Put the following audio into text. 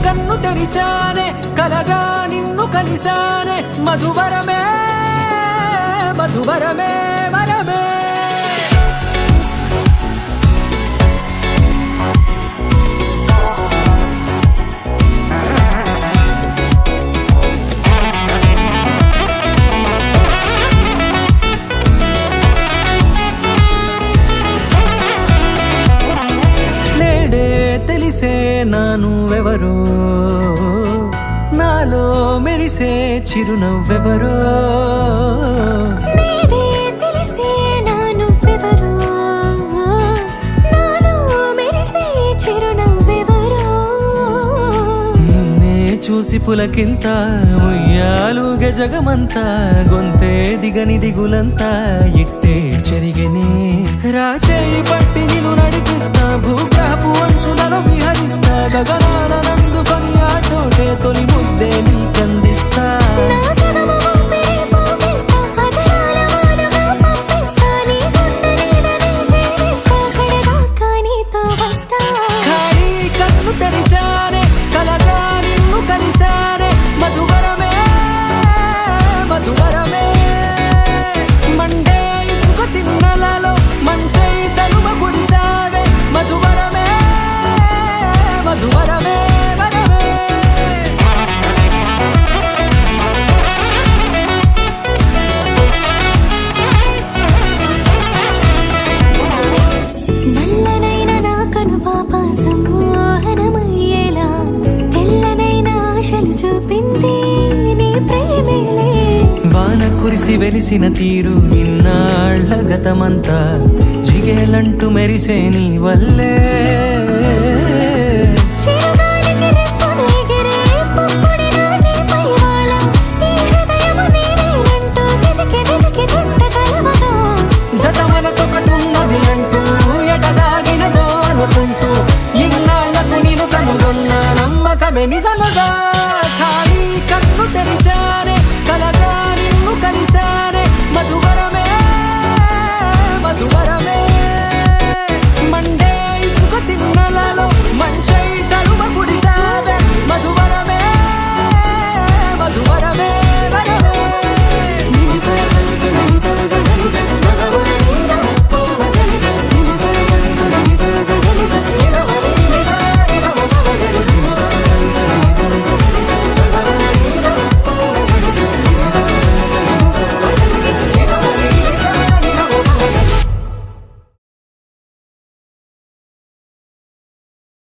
కన్ను తెరిచానే కలగా నిన్ను కలిసానే మధువరమే మధువరమే వరమే నేడే తెలిసే నానువెవరో నాలో మెరిసే చిరునవ్వెవరో నేడే తెలిసే నానువెవరో నాలో మెరిసే చిరునవ్వెవరో నిన్నే చూసి పులకింత ఉయ్యాలుగే జగమంతా గొంతే దిగని దిగులంతా ఇట్టే చెరిగనే రాచేయి పట్టి నిన్ను నడిపిస్తా భూగ్రహపు అంచులలో విహరిస్తా గగనాల నందుకొని ఆ చోటే తొలి ముద్దే నీకందిస్తా నా సగము ఊపిరి పోగిస్తా అదరాల వానగా పంపిస్తా నీ గుండె నీడనే జీవిస్తా కడదాకా నీతో వస్తా ఖాళీ కన్ను తెరిచానే కలగా నిన్ను కలిసానే మధువరమే మధువరమే మండే ఇసుక తిన్నలలో మంచై చలువ కురిసావే మధువరమే మధువరమే వరమే నల్లనైన నా కనుపాప సమ్మోహనమయ్యేలా తెల్లనైన ఆశలు చూపింది నీ ప్రేమేలే వాన కురిసి వెలిసిన తీరు ఇన్నాళ్ల గతమంతా జిగేలంటూ మెరిసే నీ వల్లే చిరుగాలికి రెప్పన ఎగిరే పుప్పొడిన నీపై వాళ ఈ హృదయము నీదేనంటూ వెతికి వెతికి జంట కలవగా జత మనసొకటున్నది అంటూ ఎటదాగినదో అనుకుంటూ ఇన్నాళ్లకు నేను కనుగొన్న నమ్మకమే నిజమ